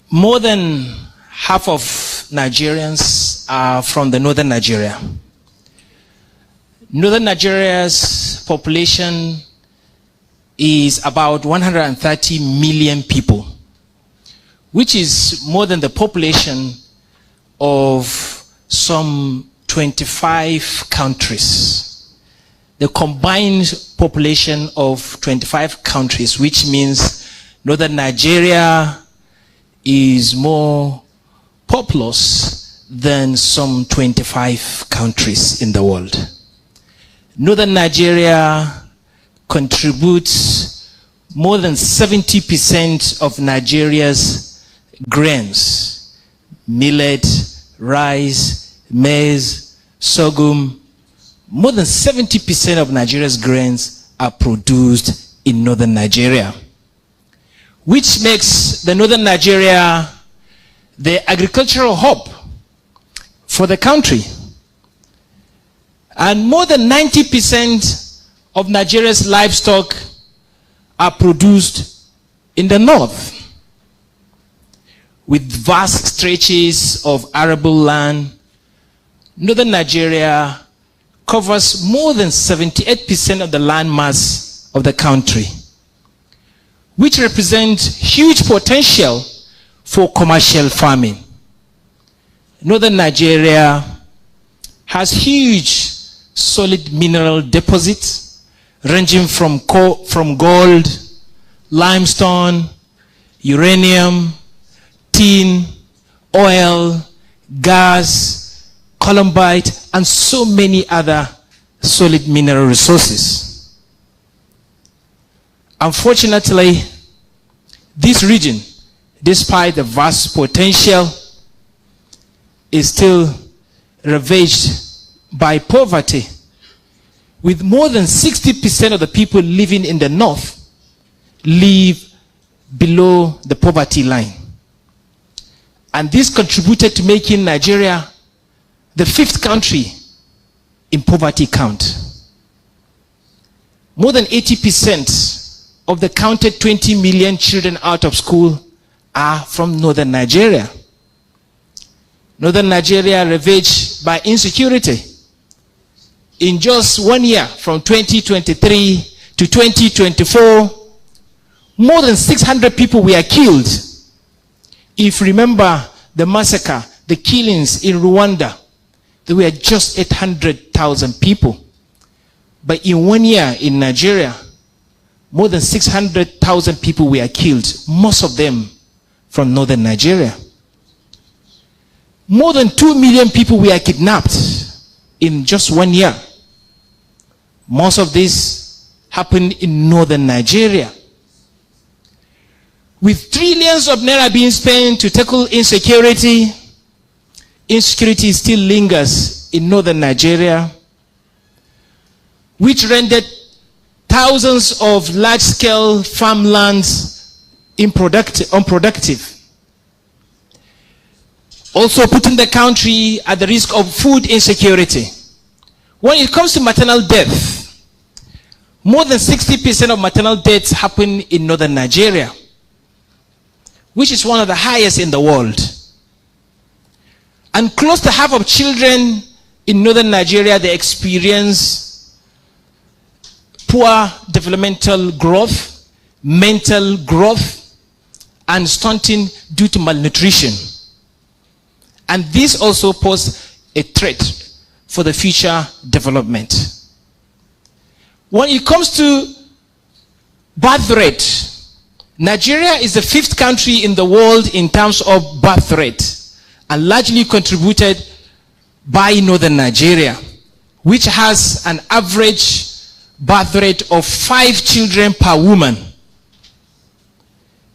More than half of Nigerians are from the northern Nigeria. Northern Nigeria's population is about 130 million people, which is more than the population of some 25 countries. The combined population of 25 countries, which means northern Nigeria is more populous than some 25 countries in the world. Northern Nigeria contributes more than 70% of Nigeria's grains, millet, rice, maize, sorghum. More than 70% of Nigeria's grains are produced in northern Nigeria, which makes the northern Nigeria the agricultural hub for the country. And more than 90% of Nigeria's livestock are produced in the north, with vast stretches of arable land. Northern Nigeria covers more than 78% of the land mass of the country, which represents huge potential for commercial farming. Northern Nigeria has huge solid mineral deposits ranging from gold, limestone, uranium, tin, oil, gas, columbite, and so many other solid mineral resources. Unfortunately, this region, despite the vast potential, is still ravaged by poverty, with more than 60% of the people living in the north live below the poverty line. And this contributed to making Nigeria the 5th country in poverty count. More than 80% of the counted 20 million children out of school are from northern Nigeria. Northern Nigeria ravaged by insecurity. In just 1 year, from 2023 to 2024, more than 600 people were killed. If you remember the massacre, the killings in Rwanda, there were just 800,000 people. But in 1 year in Nigeria, more than 600,000 people were killed, most of them from northern Nigeria. More than 2 million people were kidnapped in just 1 year. Most of this happened in northern Nigeria. With trillions of naira being spent to tackle insecurity, insecurity still lingers in northern Nigeria, which rendered thousands of large-scale farmlands unproductive. Also putting the country at the risk of food insecurity. When it comes to maternal death, more than 60% of maternal deaths happen in northern Nigeria, which is one of the highest in the world. And close to half of children in northern Nigeria, they experience poor developmental growth, mental growth, and stunting due to malnutrition. And this also poses a threat for the future development. When it comes to birth rate, Nigeria is the 5th country in the world in terms of birth rate, and largely contributed by northern Nigeria, which has an average birth rate of 5 children per woman.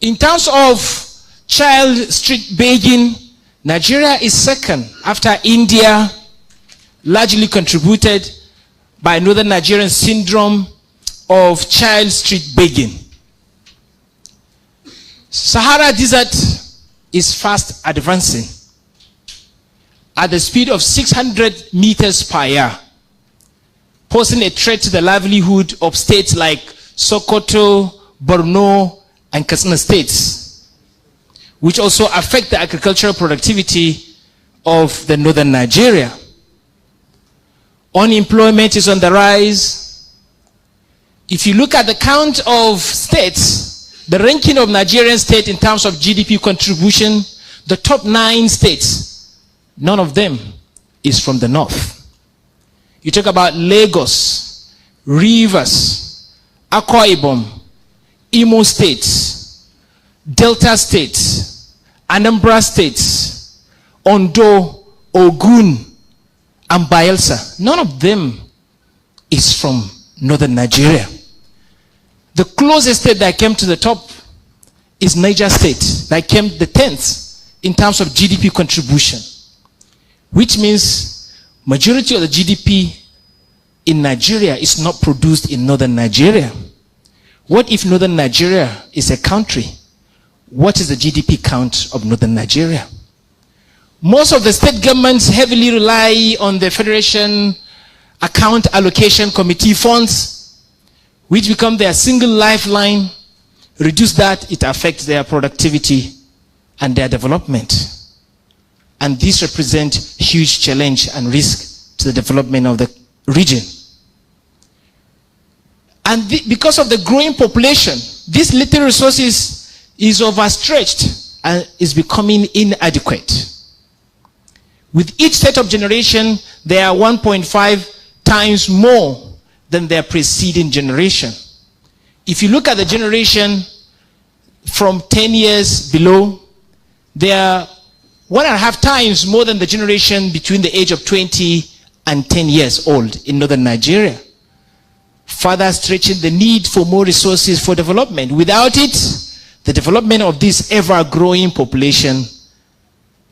In terms of child street begging, Nigeria is 2nd after India, largely contributed by northern Nigerian syndrome of child street begging. Sahara Desert is fast advancing at the speed of 600 meters per year, posing a threat to the livelihood of states like Sokoto, Borno, and Katsina states, which also affect the agricultural productivity of the northern Nigeria. Unemployment is on the rise. If you look at the count of states, the ranking of Nigerian states in terms of GDP contribution, the top 9 states, none of them is from the north. You talk about Lagos, Rivers, Akwa Ibom, Imo states, Delta states, Anambra states, Ondo, Ogun, and Bayelsa. None of them is from northern Nigeria. The closest state that came to the top is Niger State, that came the 10th in terms of GDP contribution, which means majority of the GDP in Nigeria is not produced in northern Nigeria. What if northern Nigeria is a country? What is the GDP count of northern Nigeria? Most of the state governments heavily rely on the Federation Account Allocation Committee funds, which become their single lifeline. Reduce that, it affects their productivity and their development. And this represents huge challenge and risk to the development of the region. And because of the growing population, this little resources is overstretched and is becoming inadequate. With each set of generation, they are 1.5 times more than their preceding generation. If you look at the generation from 10 years below, they are 1.5 times more than the generation between the age of 20 and 10 years old in northern Nigeria, further stretching the need for more resources for development. Without it, the development of this ever-growing population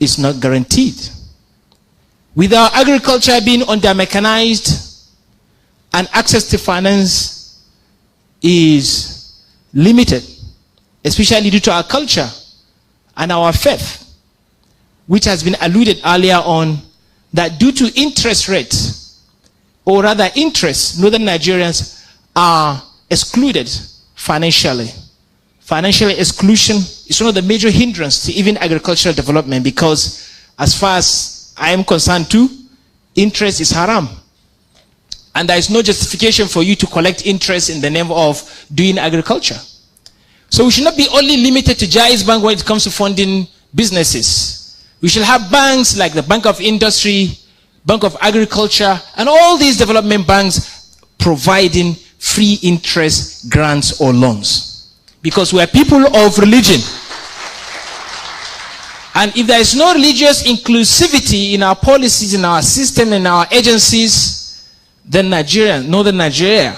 is not guaranteed. With our agriculture being under-mechanized and access to finance is limited, especially due to our culture and our faith, which has been alluded earlier on, that due to interest rates, or rather interest, northern Nigerians are excluded financially. Financial exclusion is one of the major hindrances to even agricultural development, because as far as I am concerned too, interest is haram. And there is no justification for you to collect interest in the name of doing agriculture. So we should not be only limited to Jaiz Bank when it comes to funding businesses. We should have banks like the Bank of Industry, Bank of Agriculture, and all these development banks providing free interest grants or loans. Because we are people of religion. And if there is no religious inclusivity in our policies, in our system, in our agencies, then Nigeria, northern Nigeria,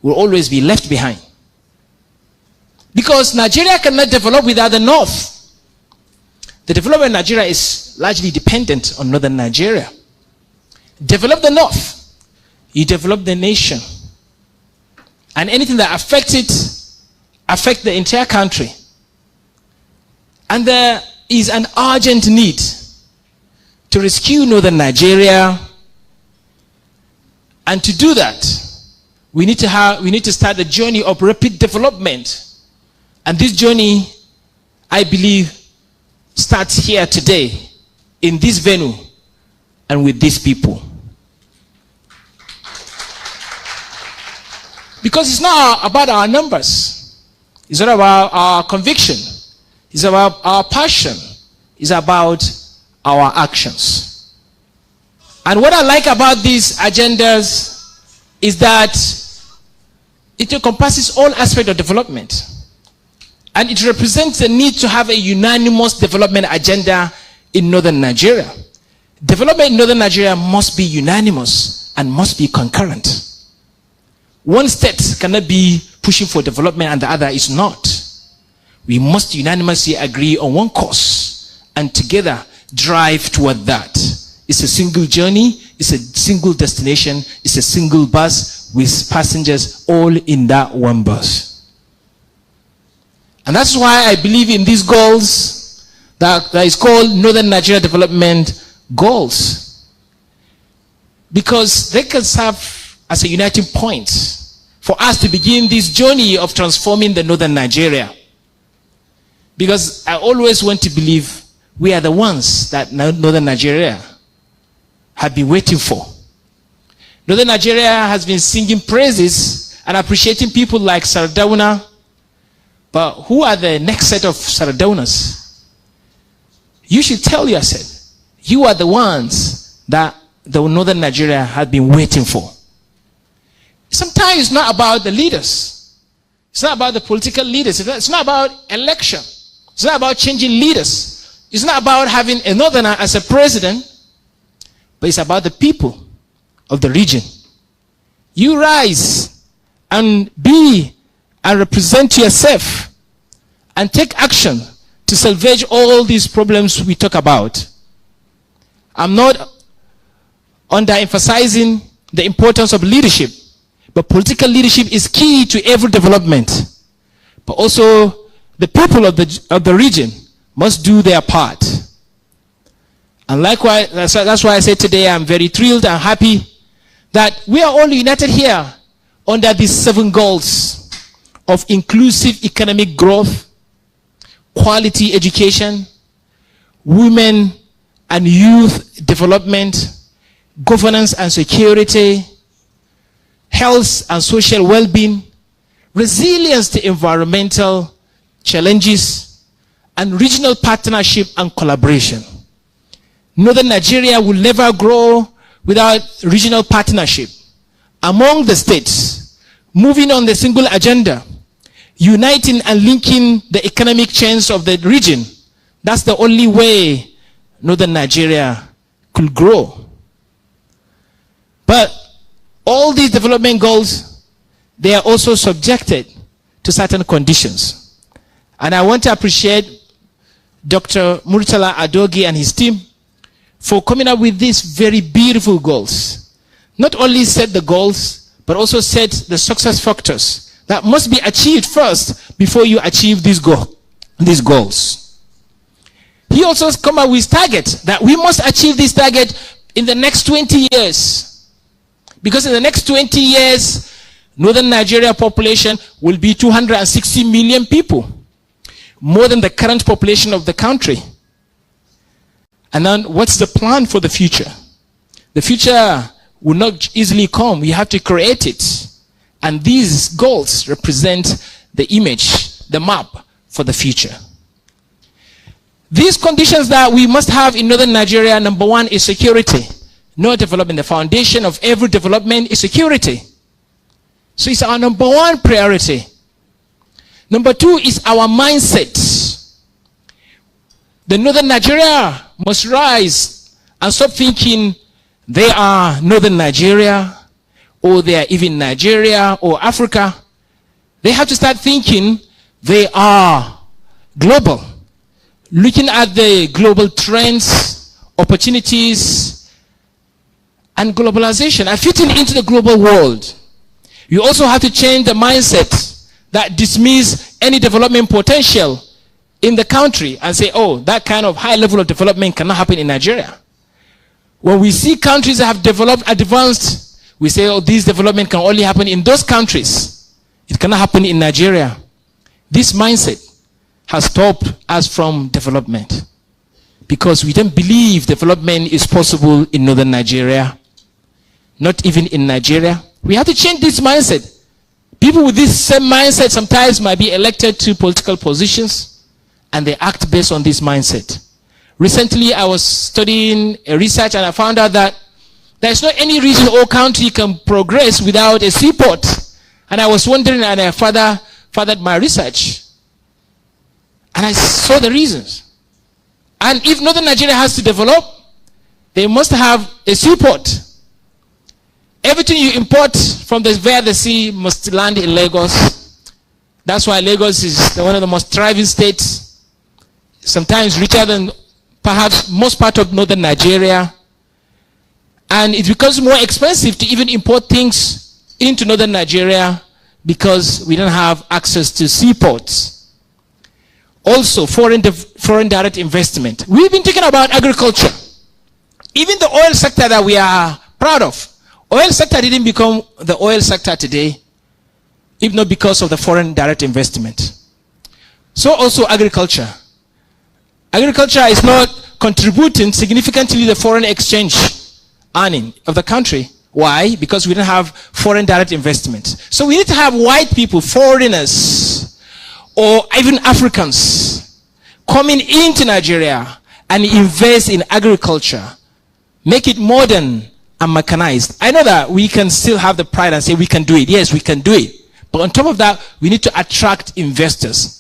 will always be left behind. Because Nigeria cannot develop without the north. The development of Nigeria is largely dependent on northern Nigeria. Develop the north, you develop the nation. And anything that affects it, affects the entire country. And there is an urgent need to rescue northern Nigeria. And to do that, we need to start the journey of rapid development. And this journey, I believe, starts here today, in this venue, and with these people. Because it's not about our numbers. It's not about our conviction. It's about our passion. It's about our actions. And what I like about these agendas is that it encompasses all aspects of development. And it represents the need to have a unanimous development agenda in northern Nigeria. Development in northern Nigeria must be unanimous and must be concurrent. One state cannot be pushing for development and the other is not. We must unanimously agree on one course and together drive toward that. It's a single journey, it's a single destination, it's a single bus with passengers all in that one bus. And that's why I believe in these goals that is called Northern Nigeria Development Goals. Because they can serve as a uniting point for us to begin this journey of transforming the Northern Nigeria. Because I always want to believe we are the ones that Northern Nigeria have been waiting for. Northern Nigeria has been singing praises and appreciating people like Sardauna. But who are the next set of Sardaunas? You should tell yourself, you are the ones that the Northern Nigeria has been waiting for. Sometimes it's not about the leaders. It's not about the political leaders. It's not about election. It's not about changing leaders. It's not about having a Northerner as a president. But it's about the people of the region. You rise and be and represent yourself and take action to salvage all these problems we talk about. I'm not underemphasizing the importance of leadership, but political leadership is key to every development. But also, the people of the region must do their part. And likewise, that's why I said today I'm very thrilled and happy that we are all united here under these 7 goals of inclusive economic growth, quality education, women and youth development, governance and security, health and social well-being, resilience to environmental challenges, and regional partnership and collaboration. Northern Nigeria will never grow without regional partnership among the states, moving on the single agenda, uniting and linking the economic chains of the region. That's the only way Northern Nigeria could grow. But all these development goals, they are also subjected to certain conditions. And I want to appreciate Dr. Murtala Adogi and his team for coming up with these very beautiful goals. Not only set the goals, but also set the success factors that must be achieved first before you achieve these goals. He also has come up with targets that we must achieve this target in the next 20 years. Because in the next 20 years, Northern Nigeria population will be 260 million people. More than the current population of the country. And then what's the plan for the future? The future will not easily come. We have to create it. And these goals represent the image, the map for the future. These conditions that we must have in Northern Nigeria, number 1 is security. No development. The foundation of every development is security. So it's our number 1 priority. Number 2 is our mindset. The Northern Nigeria must rise and stop thinking they are Northern Nigeria or they are even Nigeria or Africa. They have to start thinking they are global. Looking at the global trends, opportunities, and globalization and fitting into the global world. You also have to change the mindset that dismiss any development potential in the country and say, oh, that kind of high level of development cannot happen in Nigeria. When we see countries that have developed, advanced, we say, oh, this development can only happen in those countries. It cannot happen in Nigeria. This mindset has stopped us from development because we don't believe development is possible in Northern Nigeria, not even in Nigeria. We have to change this mindset. People with this same mindset sometimes might be elected to political positions and they act based on this mindset. Recently, I was studying a research and I found out that there's not any region or country can progress without a seaport. And I was wondering, and I fathered my research. And I saw the reasons. And if Northern Nigeria has to develop, they must have a seaport. Everything you import from via the sea must land in Lagos. That's why Lagos is one of the most thriving states, sometimes richer than perhaps most part of Northern Nigeria. And it becomes more expensive to even import things into Northern Nigeria because we don't have access to seaports. Also, foreign direct investment. We've been talking about agriculture. Even the oil sector that we are proud of. Oil sector didn't become the oil sector today, if not because of the foreign direct investment. So also agriculture. Agriculture is not contributing significantly to the foreign exchange earning of the country. Why? Because we don't have foreign direct investment. So we need to have white people, foreigners, or even Africans coming into Nigeria and invest in agriculture. Make it modern and mechanized. I know that we can still have the pride and say we can do it. Yes, we can do it. But on top of that, we need to attract investors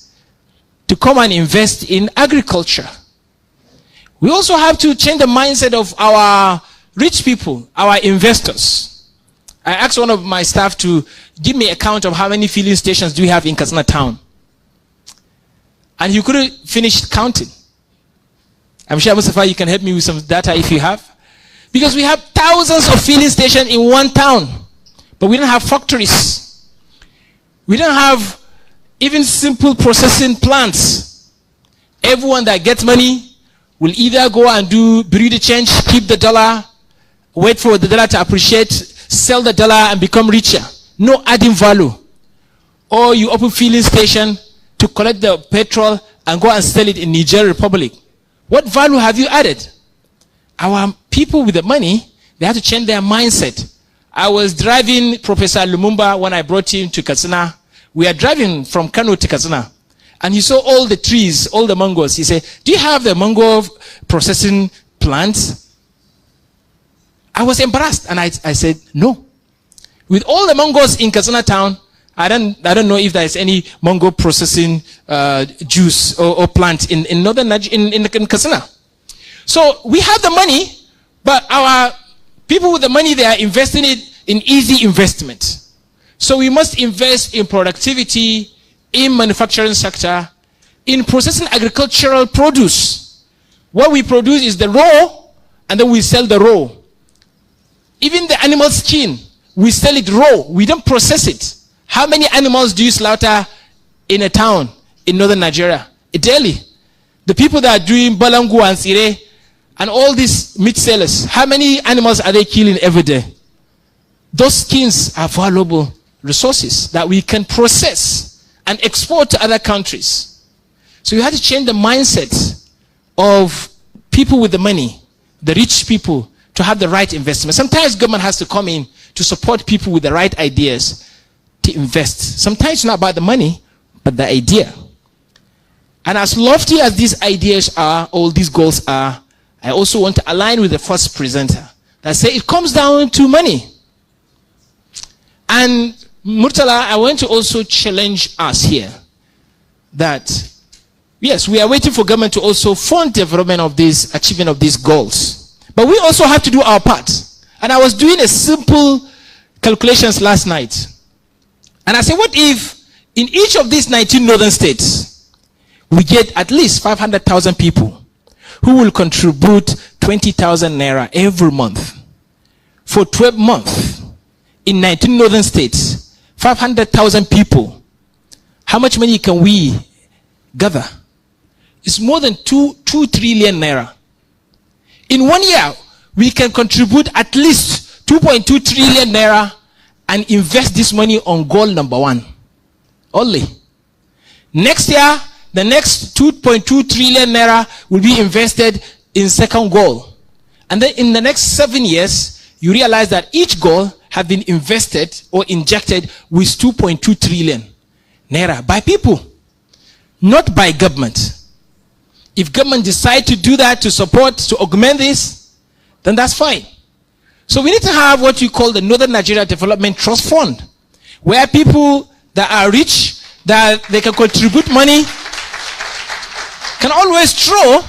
to come and invest in agriculture. We also have to change the mindset of our rich people, our investors. I asked one of my staff to give me a count of how many filling stations do we have in Katsina town. And he couldn't finish counting. I'm sure, Mustafa, you can help me with some data if you have. Because we have thousands of filling stations in one town. But we don't have factories. We don't have even simple processing plants. Everyone that gets money will either go and do bureau de change, keep the dollar, wait for the dollar to appreciate, sell the dollar and become richer. No adding value. Or you open filling station to collect the petrol and go and sell it in Niger Republic. What value have you added? Our people with the money, they have to change their mindset. I was driving Professor Lumumba when I brought him to Katsina. We are driving from Kano to Katsina. And he saw all the trees, all the mangoes. He said, do you have the mango processing plants? I was embarrassed. And I said, no. With all the mangoes in Katsina town, I don't know if there is any mango processing juice or plant in northern in Katsina. So we have the money, but our people with the money, they are investing it in easy investment. So we must invest in productivity, in manufacturing sector, in processing agricultural produce. What we produce is the raw, and then we sell the raw. Even the animal skin, we sell it raw. We don't process it. How many animals do you slaughter in a town in northern Nigeria? Daily. The people that are doing balangu and sire and all these meat sellers, how many animals are they killing every day? Those skins are valuable resources that we can process and export to other countries. So you have to change the mindset of people with the money, the rich people, to have the right investment. Sometimes government has to come in to support people with the right ideas to invest. Sometimes it's not about the money, but the idea. And as lofty as these ideas are, all these goals are, I also want to align with the first presenter that say it comes down to money. And Murtala, I want to also challenge us here that yes, we are waiting for government to also fund development of this, achievement of these goals. But we also have to do our part. And I was doing a simple calculations last night. And I said, what if in each of these 19 northern states, we get at least 500,000 people who will contribute 20,000 naira every month for 12 months in 19 northern states, 500,000 people. How much money can we gather? It's more than 2 trillion naira. In 1 year, we can contribute at least 2.2 trillion naira and invest this money on goal number 1 only. Next year, the next 2.2 trillion naira will be invested in second goal. And then in the next 7 years, you realize that each goal have been invested or injected with 2.2 trillion naira by people, not by government. If government decide to do that to support, to augment this, then that's fine. So we need to have what you call the Northern Nigeria Development Trust Fund, where people that are rich, that they can contribute money, can always throw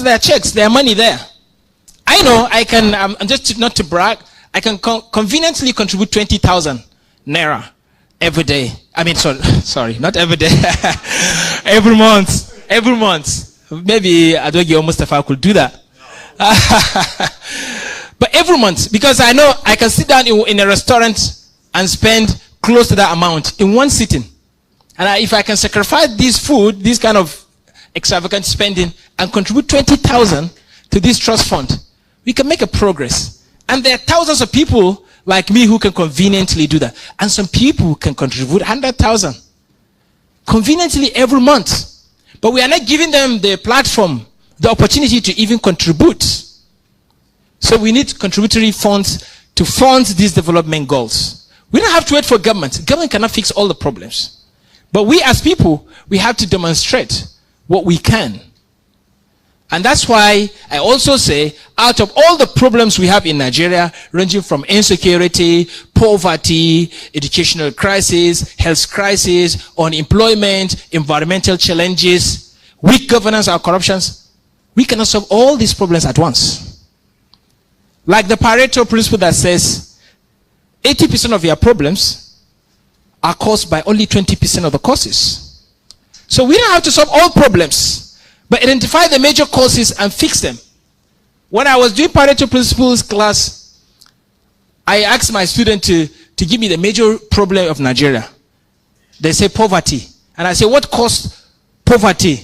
their checks, their money there. I know I can, just not to brag, I can conveniently contribute 20,000 naira every day. I mean, sorry, not every day. Every month. Every month. Maybe Adogi or Mustafa could do that. But every month, because I know I can sit down in a restaurant and spend close to that amount in one sitting. And if I can sacrifice this food, this kind of extravagant spending, and contribute 20,000 to this trust fund, we can make a progress. And there are thousands of people like me who can conveniently do that. And some people can contribute 100,000. conveniently every month. But we are not giving them the platform, the opportunity to even contribute. So we need contributory funds to fund these development goals. We don't have to wait for government. Government cannot fix all the problems. But we as people, we have to demonstrate what we can. And that's why I also say, out of all the problems we have in Nigeria, ranging from insecurity, poverty, educational crisis, health crisis, unemployment, environmental challenges, weak governance or corruptions, we cannot solve all these problems at once. Like the Pareto principle that says, 80% of your problems are caused by only 20% of the causes. So we don't have to solve all problems, but identify the major causes and fix them. When I was doing Pareto Principles class, I asked my student to give me the major problem of Nigeria. They say poverty. And I said, what caused poverty?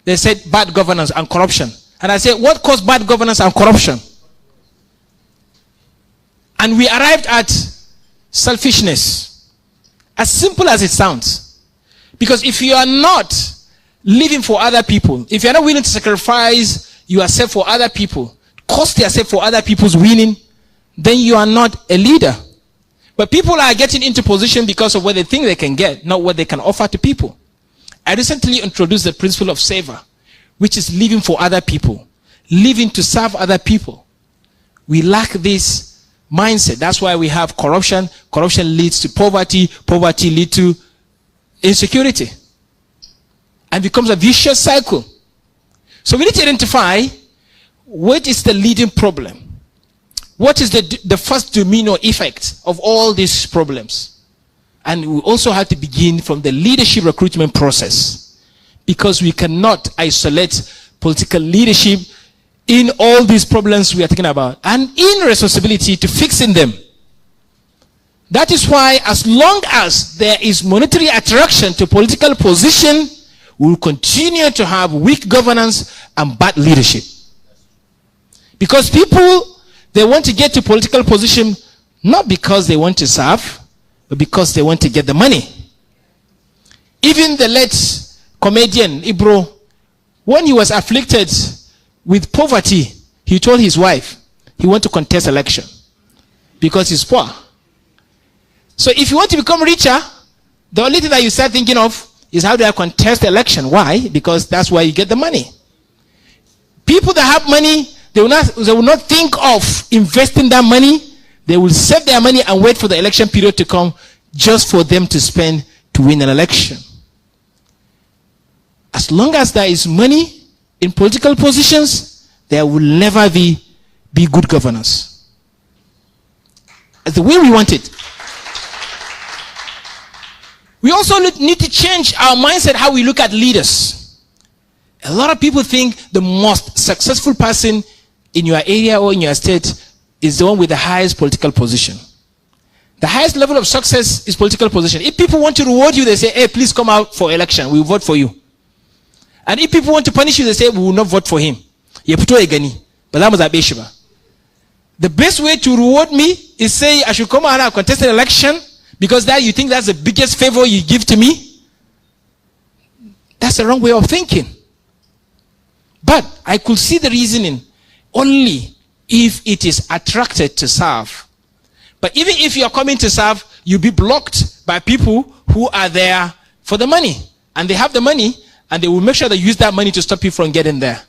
They said bad governance and corruption. And I said, what caused bad governance and corruption? And we arrived at selfishness. As simple as it sounds. Because if you are not living for other people, if you're not willing to sacrifice yourself for other people, cost yourself for other people's winning, then you are not a leader. But people are getting into position because of what they think they can get, not what they can offer to people. I recently introduced the principle of savor, which is living for other people, living to serve other people. We lack this mindset. That's why we have corruption. Corruption leads to poverty. Poverty leads to insecurity. And becomes a vicious cycle. So we need to identify what is the leading problem. What is the first domino effect of all these problems? And we also have to begin from the leadership recruitment process. Because we cannot isolate political leadership in all these problems we are talking about. And in responsibility to fixing them. That is why as long as there is monetary attraction to political position, we will continue to have weak governance and bad leadership. Because people, they want to get to political position not because they want to serve, but because they want to get the money. Even the late comedian Ibro, when he was afflicted with poverty, he told his wife he wanted to contest election because he's poor. So if you want to become richer, the only thing that you start thinking of is how do I contest the election? Why? Because that's where you get the money. People that have money, they will not think of investing that money. They will save their money and wait for the election period to come just for them to spend to win an election. As long as there is money in political positions, there will never be good governance. As the way we want it. We also need to change our mindset, how we look at leaders. A lot of people think the most successful person in your area or in your state is the one with the highest political position. The highest level of success is political position. If people want to reward you, they say, hey, please come out for election. We will vote for you. And if people want to punish you, they say, we will not vote for him. The best way to reward me is say, I should come out and contest an election because that you think that's the biggest favor you give to me. That's the wrong way of thinking. But I could see the reasoning only if it is attracted to serve. But even if you are coming to serve, you'll be blocked by people who are there for the money. And they have the money, and they will make sure they use that money to stop you from getting there.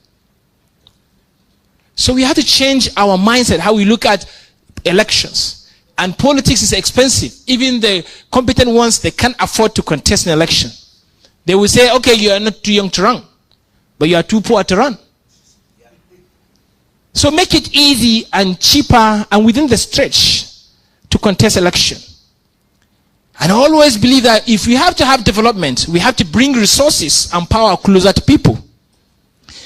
So we have to change our mindset, how we look at elections. And politics is expensive. Even the competent ones, they can't afford to contest an election. They will say, okay, you are not too young to run, but you are too poor to run. So make it easy and cheaper and within the stretch to contest election. And I always believe that if we have to have development, we have to bring resources and power closer to people.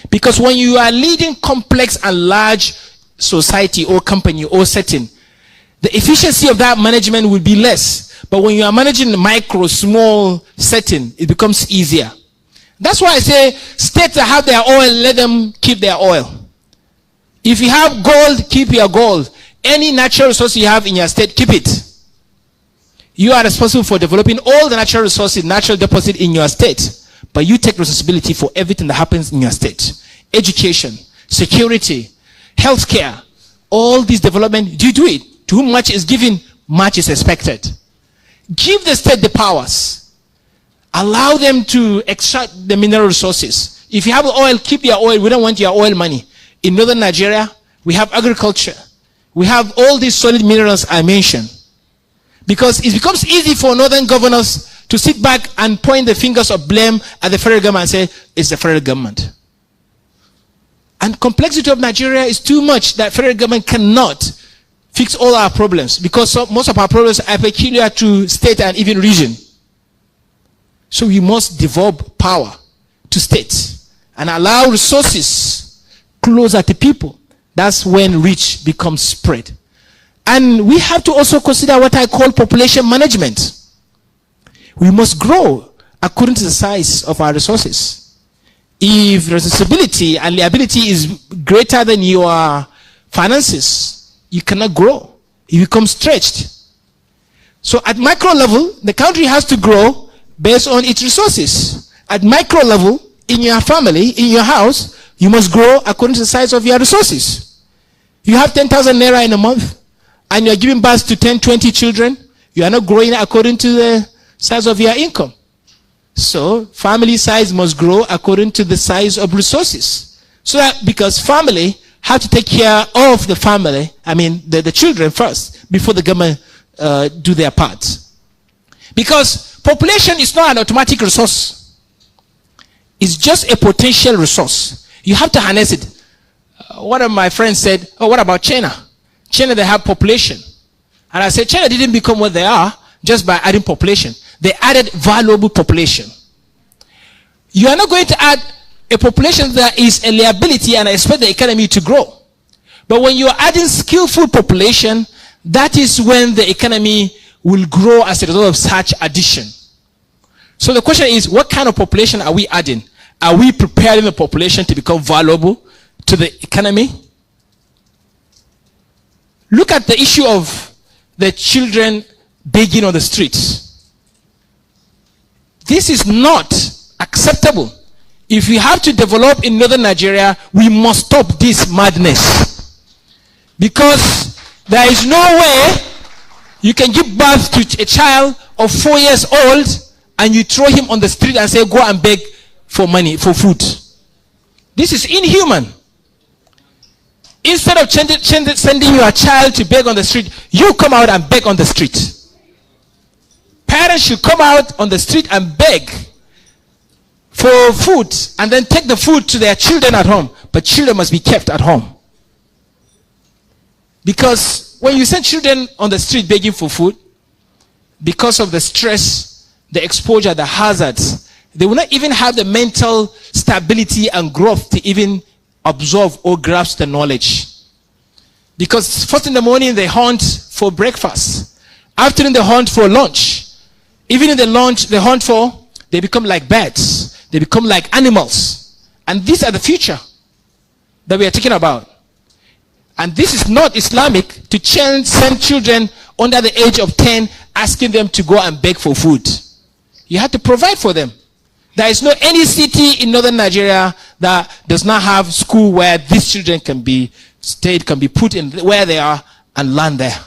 Because when you are leading complex and large society or company or setting, the efficiency of that management will be less. But when you are managing a micro, small setting, it becomes easier. That's why I say states that have their oil, let them keep their oil. If you have gold, keep your gold. Any natural resource you have in your state, keep it. You are responsible for developing all the natural resources, natural deposit in your state. But you take responsibility for everything that happens in your state. Education, security, healthcare, all this development, do you do it? To whom much is given, much is expected. Give the state the powers. Allow them to extract the mineral resources. If you have oil, keep your oil. We don't want your oil money. In northern Nigeria, we have agriculture. We have all these solid minerals I mentioned. Because it becomes easy for northern governors to sit back and point the fingers of blame at the federal government and say, it's the federal government. And complexity of Nigeria is too much that federal government cannot fix all our problems, because most of our problems are peculiar to state and even region. So we must devolve power to states and allow resources closer to people. That's when reach becomes spread. And we have to also consider what I call population management. We must grow according to the size of our resources. If responsibility and liability is greater than your finances, you cannot grow. You become stretched. So at micro level, the country has to grow based on its resources. At micro level, in your family, in your house, you must grow according to the size of your resources. You have 10,000 naira in a month, and you're giving birth to 10, 20 children. You are not growing according to the size of your income. So family size must grow according to the size of resources. So that, because family have to take care of the family, the children first, before the government do their part. Because population is not an automatic resource. It's just a potential resource. You have to harness it. One of my friends said, oh, what about China? China, they have population. And I said, China didn't become what they are just by adding population. They added valuable population. You are not going to add a population that is a liability and expect the economy to grow. But when you are adding skillful population, that is when the economy will grow as a result of such addition. So the question is, what kind of population are we adding? Are we preparing the population to become valuable to the economy? Look at the issue of the children begging on the streets. This is not acceptable. If we have to develop in northern Nigeria, we must stop this madness. Because there is no way you can give birth to a child of 4 years old and you throw him on the street and say, go and beg for money, for food. This is inhuman. Instead of sending your child to beg on the street, you come out and beg on the street. Parents should come out on the street and beg for food and then take the food to their children at home. But children must be kept at home. Because when you send children on the street begging for food, because of the stress, the exposure, the hazards, they will not even have the mental stability and growth to even absorb or grasp the knowledge. Because first in the morning they hunt for breakfast. Afternoon they hunt for lunch. Even in the lunch they hunt for, they become like birds. They become like animals. And these are the future that we are talking about. And this is not Islamic to send children under the age of 10 asking them to go and beg for food. You have to provide for them. There is no any city in northern Nigeria that does not have school where these children can be stayed, can be put in where they are and learn there.